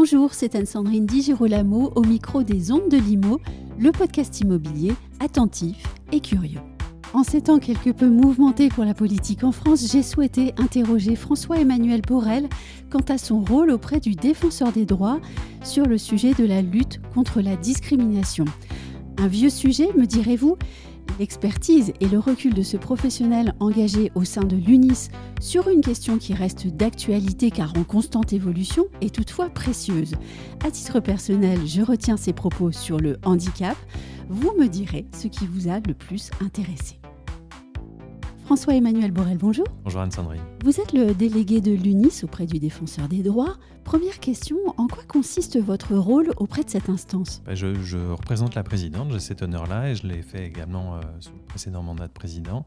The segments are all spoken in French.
Bonjour, c'est Anne-Sandrine Di Girolamo au micro des Ondes de l'Imo, le podcast immobilier attentif et curieux. En ces temps quelque peu mouvementés pour la politique en France, j'ai souhaité interroger François-Emmanuel Borrell quant à son rôle auprès du défenseur des droits sur le sujet de la lutte contre la discrimination. Un vieux sujet, me direz-vous ? L'expertise et le recul de ce professionnel engagé au sein de l'UNIS sur une question qui reste d'actualité car en constante évolution est toutefois précieuse. À titre personnel, je retiens ses propos sur le handicap. Vous me direz ce qui vous a le plus intéressé. François-Emmanuel Borrell, bonjour. Bonjour Anne-Sandrine. Vous êtes le délégué de l'UNIS auprès du défenseur des droits. Première question, en quoi consiste votre rôle auprès de cette instance ? Je représente la présidente, j'ai cet honneur-là et je l'ai fait également sous le précédent mandat de président.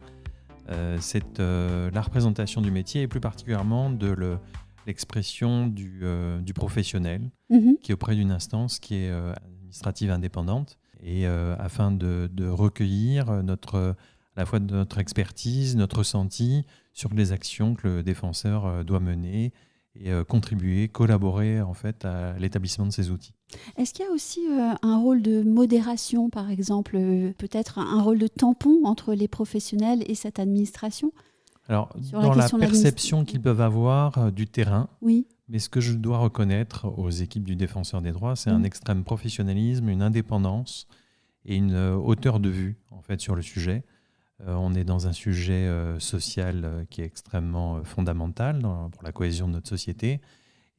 C'est la représentation du métier et plus particulièrement de l'expression du professionnel qui est auprès d'une instance qui est administrative indépendante et afin de recueillir à la fois de notre expertise, notre ressenti sur les actions que le défenseur doit mener et contribuer, collaborer en fait à l'établissement de ces outils. Est-ce qu'il y a aussi un rôle de modération, par exemple, peut-être un rôle de tampon entre les professionnels et cette administration ? Alors, dans la perception qu'ils peuvent avoir du terrain, oui. Mais ce que je dois reconnaître aux équipes du défenseur des droits, c'est un extrême professionnalisme, une indépendance et une hauteur de vue en fait, sur le sujet. On est dans un sujet social qui est extrêmement fondamental pour la cohésion de notre société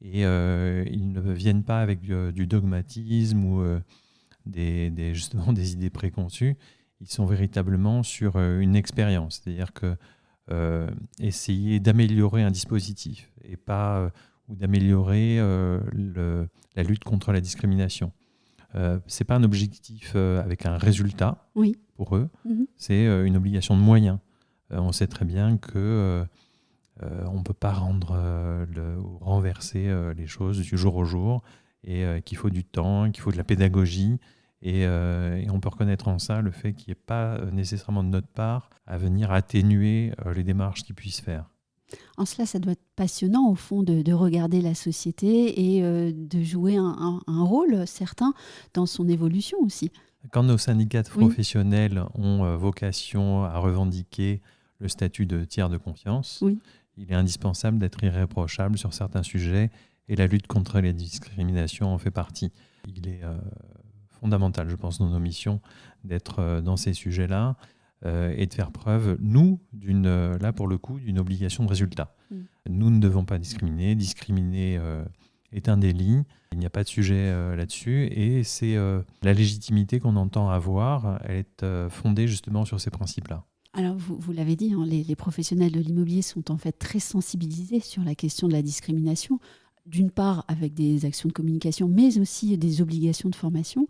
et ils ne viennent pas avec du dogmatisme ou justement des idées préconçues. Ils sont véritablement sur une expérience, c'est-à-dire que essayer d'améliorer un dispositif et pas ou d'améliorer la lutte contre la discrimination. C'est pas un objectif avec un résultat. Oui. Pour eux, c'est une obligation de moyens. On sait très bien qu'on ne peut pas renverser les choses du jour au jour et qu'il faut du temps, qu'il faut de la pédagogie. Et on peut reconnaître en ça le fait qu'il n'y ait pas nécessairement de notre part à venir atténuer les démarches qu'ils puissent faire. En cela, ça doit être passionnant au fond de regarder la société et de jouer un rôle certain dans son évolution aussi. Quand nos syndicats professionnels ont vocation à revendiquer le statut de tiers de confiance, il est indispensable d'être irréprochable sur certains sujets et la lutte contre les discriminations en fait partie. Il est fondamental, je pense, dans nos missions d'être dans ces sujets-là et de faire preuve, nous, là pour le coup, d'une obligation de résultat. Nous ne devons pas discriminer. Discriminer est un délit. Il n'y a pas de sujet là-dessus et c'est la légitimité qu'on entend avoir, elle est fondée justement sur ces principes-là. Alors vous l'avez dit, les professionnels de l'immobilier sont en fait très sensibilisés sur la question de la discrimination, d'une part avec des actions de communication, mais aussi des obligations de formation.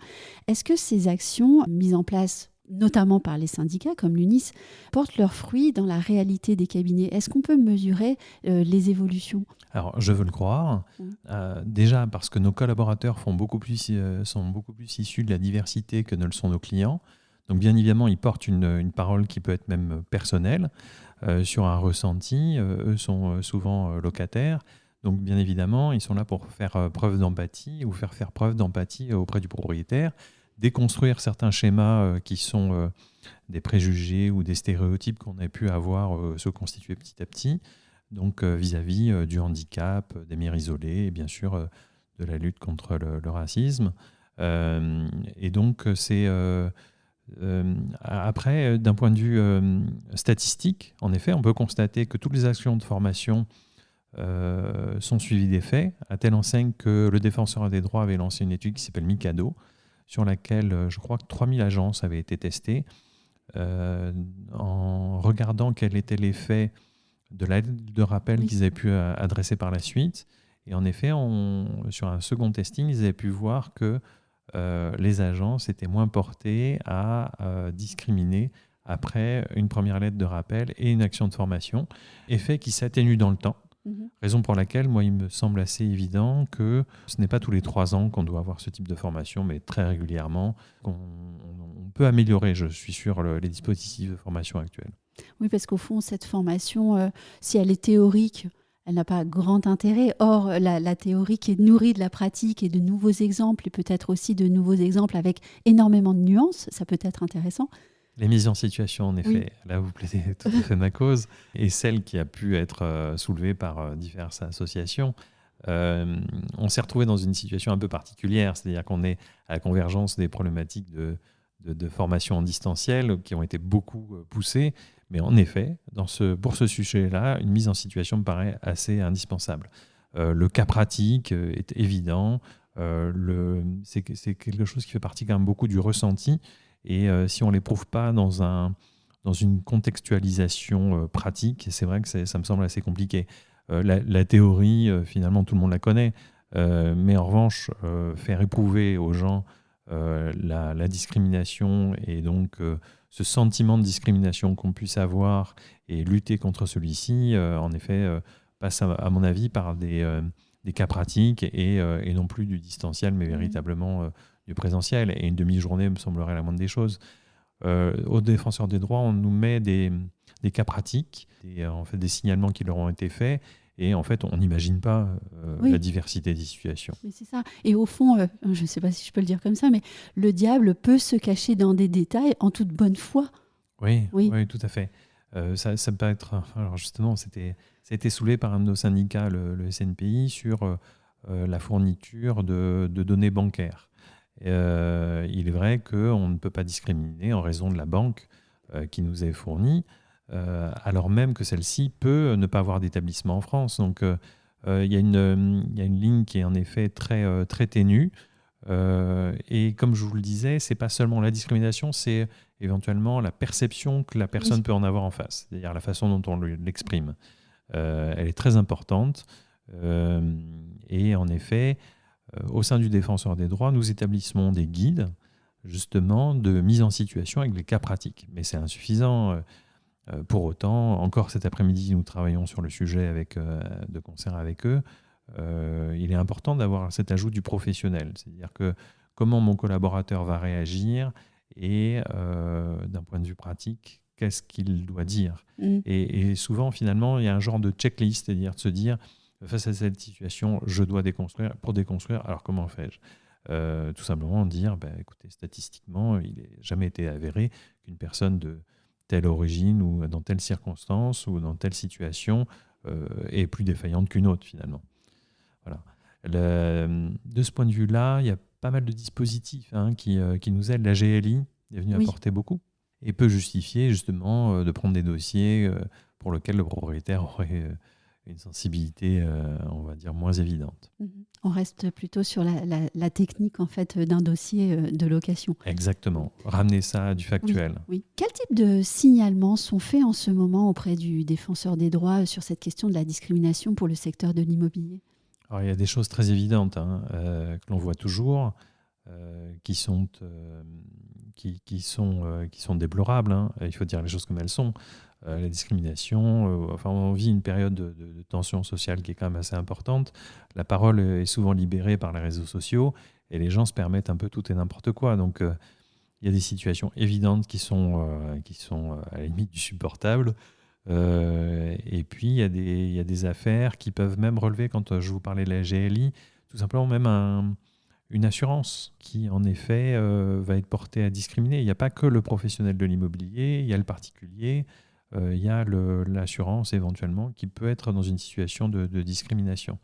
Est-ce que ces actions mises en place notamment par les syndicats comme l'UNIS, portent leurs fruits dans la réalité des cabinets ? Est-ce qu'on peut mesurer les évolutions ? Alors, je veux le croire. Déjà parce que nos collaborateurs sont beaucoup plus issus de la diversité que ne le sont nos clients. Donc, bien évidemment, ils portent une parole qui peut être même personnelle sur un ressenti. Eux sont souvent locataires. Donc, bien évidemment, ils sont là pour faire preuve d'empathie ou faire preuve d'empathie auprès du propriétaire, déconstruire certains schémas qui sont des préjugés ou des stéréotypes qu'on a pu avoir se constituer petit à petit, donc vis-à-vis du handicap, des mères isolées et bien sûr de la lutte contre le racisme. Et donc c'est après, d'un point de vue statistique, en effet, on peut constater que toutes les actions de formation sont suivies d'effets, à telle enseigne que le défenseur des droits avait lancé une étude qui s'appelle Mikado, sur laquelle je crois que 3000 agences avaient été testées, en regardant quel était l'effet de la lettre de rappel qu'ils avaient pu adresser par la suite. Et en effet, sur un second testing, ils avaient pu voir que les agences étaient moins portées à discriminer après une première lettre de rappel et une action de formation, effet qui s'atténue dans le temps. Raison pour laquelle, moi, il me semble assez évident que ce n'est pas tous les 3 ans qu'on doit avoir ce type de formation, mais très régulièrement. On peut améliorer, je suis sûr, les dispositifs de formation actuels. Oui, parce qu'au fond, cette formation, si elle est théorique, elle n'a pas grand intérêt. Or, la théorie qui est nourrie de la pratique et de nouveaux exemples, et peut-être aussi de nouveaux exemples avec énormément de nuances, ça peut être intéressant. Les mises en situation, en effet, Oui. là vous plaidez tout à fait ma cause, et celle qui a pu être soulevée par diverses associations. On s'est retrouvé dans une situation un peu particulière, c'est-à-dire qu'on est à la convergence des problématiques de formation en distanciel qui ont été beaucoup poussées, mais en effet, pour ce sujet-là, une mise en situation me paraît assez indispensable. Le cas pratique est évident, c'est quelque chose qui fait partie quand même beaucoup du ressenti, et si on ne l'éprouve pas dans une contextualisation pratique, c'est vrai que ça me semble assez compliqué. La théorie, finalement, tout le monde la connaît, mais en revanche, faire éprouver aux gens la discrimination et donc ce sentiment de discrimination qu'on puisse avoir et lutter contre celui-ci, en effet, passe à mon avis par des cas pratiques et non plus du distanciel, mais véritablement du présentiel. Et une demi-journée me semblerait la moindre des choses. Aux défenseurs des droits, on nous met des cas pratiques, en fait, des signalements qui leur ont été faits, et en fait, on n'imagine pas la diversité des situations. Mais c'est ça. Et au fond, je ne sais pas si je peux le dire comme ça, mais le diable peut se cacher dans des détails en toute bonne foi. Oui, tout à fait. Ça peut être... Alors justement, ça a été soulevé par un de nos syndicats, le SNPI, sur la fourniture de données bancaires. Il est vrai qu'on ne peut pas discriminer en raison de la banque qui nous est fournie, alors même que celle-ci peut ne pas avoir d'établissement en France. Donc il y a une ligne qui est en effet très, très ténue. Et comme je vous le disais, ce n'est pas seulement la discrimination, c'est éventuellement la perception que la personne peut en avoir en face, c'est-à-dire la façon dont on l'exprime. Elle est très importante. Et en effet, au sein du Défenseur des droits, nous établissons des guides justement de mise en situation avec des cas pratiques. Mais c'est insuffisant. Pour autant, encore cet après-midi, nous travaillons sur le sujet de concert avec eux. Il est important d'avoir cet ajout du professionnel, c'est-à-dire que comment mon collaborateur va réagir et d'un point de vue pratique, qu'est-ce qu'il doit dire. Et souvent, finalement, il y a un genre de checklist, c'est-à-dire de se dire, face à cette situation, je dois déconstruire. Pour déconstruire, alors comment fais-je ? Tout simplement dire, écoutez, statistiquement, il n'a jamais été avéré qu'une personne de telle origine ou dans telle circonstance ou dans telle situation est plus défaillante qu'une autre, finalement. Voilà. De ce point de vue-là, il y a pas mal de dispositifs qui nous aident. La GLI est venue apporter beaucoup et peut justifier justement de prendre des dossiers pour lesquels le propriétaire aurait une sensibilité, on va dire, moins évidente. On reste plutôt sur la technique en fait, d'un dossier de location. Exactement. Ramener ça à du factuel. Oui. Quel type de signalements sont faits en ce moment auprès du Défenseur des droits sur cette question de la discrimination pour le secteur de l'immobilier ? Alors, il y a des choses très évidentes que l'on voit toujours, qui sont déplorables. Il faut dire les choses comme elles sont. La discrimination, on vit une période de tension sociale qui est quand même assez importante. La parole est souvent libérée par les réseaux sociaux et les gens se permettent un peu tout et n'importe quoi. Donc, il y a des situations évidentes qui sont à la limite du supportable. Et puis, il y a des affaires qui peuvent même relever, quand je vous parlais de la GLI, tout simplement même une assurance qui, en effet, va être portée à discriminer. Il n'y a pas que le professionnel de l'immobilier, il y a le particulier, il y a l'assurance éventuellement qui peut être dans une situation de discrimination.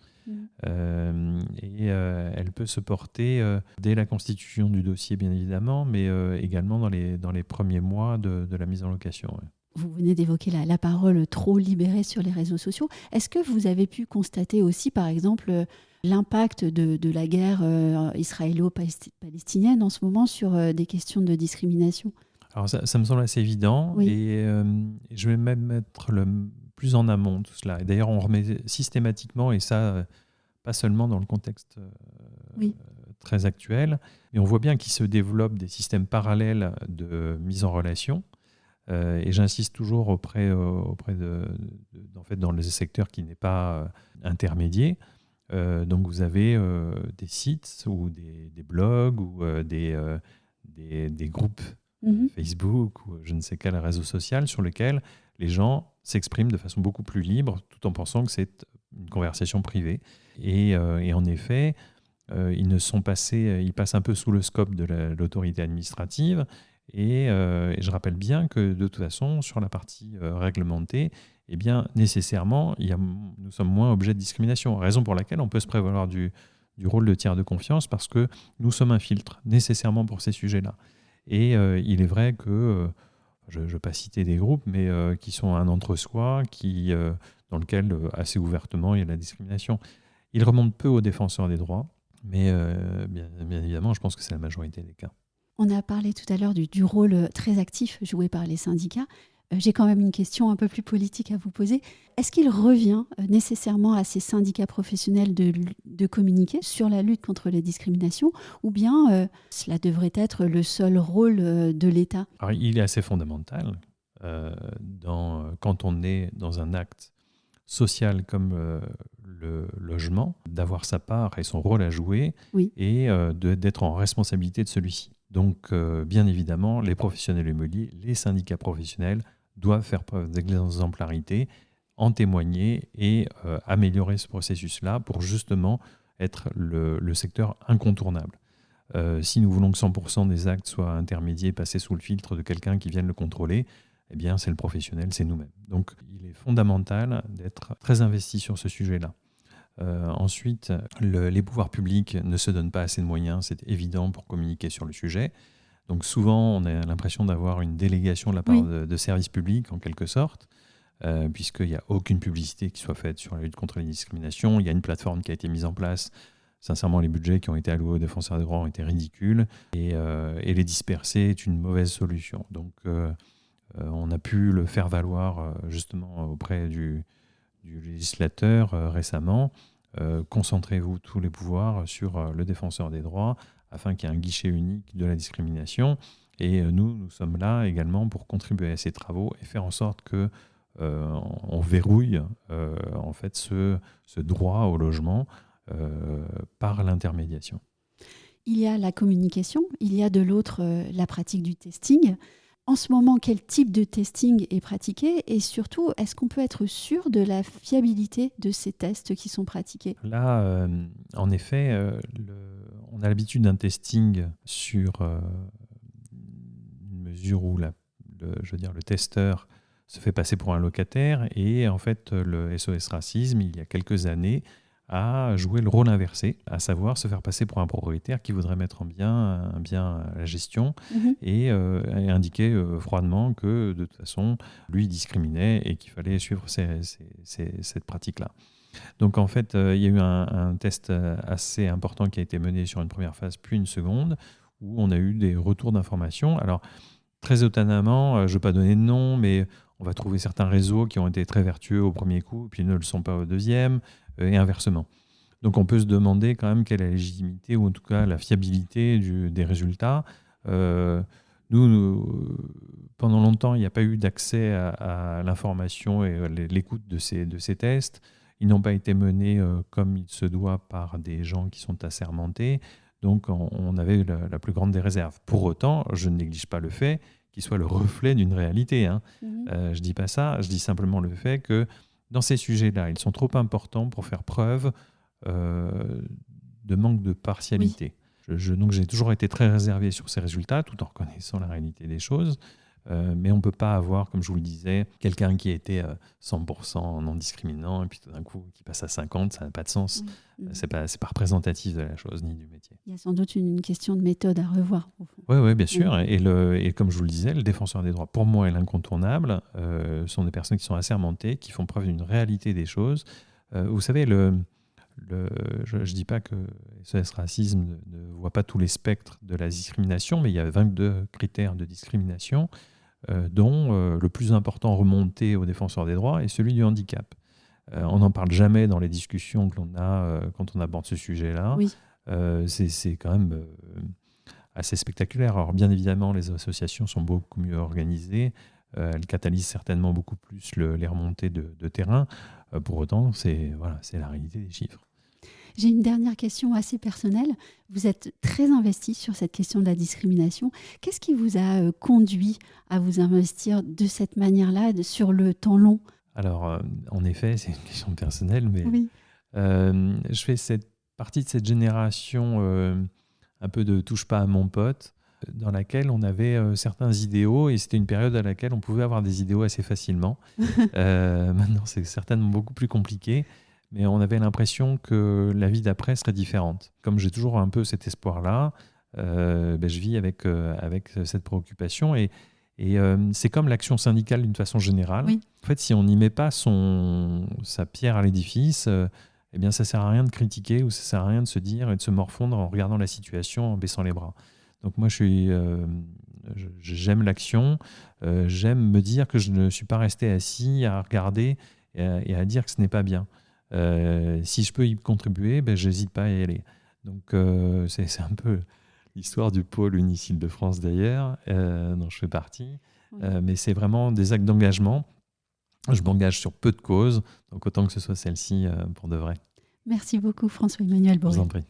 Et elle peut se porter dès la constitution du dossier, bien évidemment, mais également dans les premiers mois de la mise en location. Ouais. Vous venez d'évoquer la parole trop libérée sur les réseaux sociaux. Est-ce que vous avez pu constater aussi, par exemple, l'impact de la guerre israélo-palestinienne en ce moment sur des questions de discrimination ? Alors ça me semble assez évident, et je vais même mettre plus en amont tout cela. Et d'ailleurs, on remet systématiquement, et ça, pas seulement dans le contexte très actuel, mais on voit bien qu'il se développe des systèmes parallèles de mise en relation. Et j'insiste toujours auprès en fait, dans les secteurs qui n'est pas intermédiaire. Donc vous avez des sites ou des blogs ou des groupes Facebook ou je ne sais quel réseau social sur lesquels les gens s'expriment de façon beaucoup plus libre, tout en pensant que c'est une conversation privée. Et en effet, ils passent un peu sous le scope de l'autorité administrative. Et je rappelle bien que de toute façon, sur la partie réglementée, eh bien, nécessairement, nous sommes moins objets de discrimination. Raison pour laquelle on peut se prévaloir du rôle de tiers de confiance, parce que nous sommes un filtre nécessairement pour ces sujets-là. Et il est vrai que, je ne vais pas citer des groupes, mais qui sont un entre-soi, dans lequel assez ouvertement il y a la discrimination. Il remonte peu aux défenseurs des droits, mais bien évidemment, je pense que c'est la majorité des cas. On a parlé tout à l'heure du rôle très actif joué par les syndicats. J'ai quand même une question un peu plus politique à vous poser. Est-ce qu'il revient nécessairement à ces syndicats professionnels de communiquer sur la lutte contre les discriminations, ou bien cela devrait être le seul rôle de l'État ? Alors, il est assez fondamental quand on est dans un acte social comme le logement, d'avoir sa part et son rôle à jouer, oui, et d'être en responsabilité de celui-ci. Donc, bien évidemment, les professionnels immobiliers, les syndicats professionnels doivent faire preuve d'exemplarité, en témoigner et améliorer ce processus-là pour justement être le secteur incontournable. Si nous voulons que 100% des actes soient intermédiés, passés sous le filtre de quelqu'un qui vienne le contrôler, eh bien, c'est le professionnel, c'est nous-mêmes. Donc, il est fondamental d'être très investi sur ce sujet-là. Ensuite, les pouvoirs publics ne se donnent pas assez de moyens, c'est évident, pour communiquer sur le sujet. Donc souvent, on a l'impression d'avoir une délégation de la part de services publics, en quelque sorte, puisqu'il n'y a aucune publicité qui soit faite sur la lutte contre les discriminations. Il y a une plateforme qui a été mise en place. Sincèrement, les budgets qui ont été alloués aux défenseurs des droits ont été ridicules. Et les disperser est une mauvaise solution. Donc on a pu le faire valoir justement auprès du législateur récemment. Concentrez-vous tous les pouvoirs sur le défenseur des droits afin qu'il y ait un guichet unique de la discrimination. Et nous sommes là également pour contribuer à ces travaux et faire en sorte qu'on verrouille en fait ce droit au logement par l'intermédiation. Il y a la communication, il y a de l'autre la pratique du testing. En ce moment, quel type de testing est pratiqué et surtout, est-ce qu'on peut être sûr de la fiabilité de ces tests qui sont pratiqués ? Là, en effet, on a l'habitude d'un testing sur une mesure où le testeur se fait passer pour un locataire et en fait, le SOS Racisme, il y a quelques années, a joué le rôle inversé, à savoir se faire passer pour un propriétaire qui voudrait mettre un bien à la gestion et indiquer froidement que de toute façon, lui discriminait et qu'il fallait suivre cette pratique-là. Donc en fait, il y a eu un test assez important qui a été mené sur une première phase puis une seconde, où on a eu des retours d'informations. Alors très étonnamment, je ne vais pas donner de nom, mais on va trouver certains réseaux qui ont été très vertueux au premier coup, puis ne le sont pas au deuxième, et inversement. Donc on peut se demander quand même quelle est la légitimité, ou en tout cas la fiabilité des résultats. Nous, pendant longtemps, il n'y a pas eu d'accès à l'information et l'écoute de ces tests. Ils n'ont pas été menés comme il se doit par des gens qui sont assermentés. Donc on avait la plus grande des réserves. Pour autant, je ne néglige pas le fait qu'il soit le reflet d'une réalité. Je ne dis pas ça, je dis simplement le fait que dans ces sujets-là, ils sont trop importants pour faire preuve de manque de partialité. Oui. Donc j'ai toujours été très réservé sur ces résultats, tout en reconnaissant la réalité des choses. Mais on ne peut pas avoir, comme je vous le disais, quelqu'un qui était 100% non discriminant et puis tout d'un coup qui passe à 50%, ça n'a pas de sens. C'est pas représentatif de la chose ni du métier. Il y a sans doute une question de méthode à revoir. Oui, bien sûr. Et comme je vous le disais, le défenseur des droits, pour moi, est l'incontournable. Sont des personnes qui sont assermentées, qui font preuve d'une réalité des choses. Vous savez, je ne dis pas que SOS Racisme ne voit pas tous les spectres de la discrimination, mais il y a 22 critères de discrimination, dont le plus important remonté aux défenseurs des droits est celui du handicap. On n'en parle jamais dans les discussions que l'on a quand on aborde ce sujet-là. Oui. C'est quand même assez spectaculaire. Alors bien évidemment, les associations sont beaucoup mieux organisées. Elles catalysent certainement beaucoup plus les remontées de terrain. Pour autant, c'est la réalité des chiffres. J'ai une dernière question assez personnelle. Vous êtes très investi sur cette question de la discrimination. Qu'est-ce qui vous a conduit à vous investir de cette manière-là sur le temps long ? Alors, en effet, c'est une question personnelle, mais Oui. je fais partie de cette génération un peu de touche pas à mon pote, dans laquelle on avait certains idéaux, et c'était une période à laquelle on pouvait avoir des idéaux assez facilement. Maintenant, c'est certainement beaucoup plus compliqué, mais on avait l'impression que la vie d'après serait différente. Comme j'ai toujours un peu cet espoir-là, je vis avec cette préoccupation, et c'est comme l'action syndicale d'une façon générale. Oui. En fait, si on n'y met pas sa pierre à l'édifice, eh bien, ça ne sert à rien de critiquer, ou ça ne sert à rien de se dire et de se morfondre en regardant la situation, en baissant les bras. Donc moi, j'aime l'action, j'aime me dire que je ne suis pas resté assis à regarder et à dire que ce n'est pas bien. Si je peux y contribuer, je n'hésite pas à y aller. Donc c'est un peu l'histoire du pôle Unis-Île-de-France d'ailleurs, dont je fais partie. Oui. Mais c'est vraiment des actes d'engagement. Je m'engage sur peu de causes, donc autant que ce soit celle-ci pour de vrai. Merci beaucoup François-Emmanuel Je vous Borel. en prie.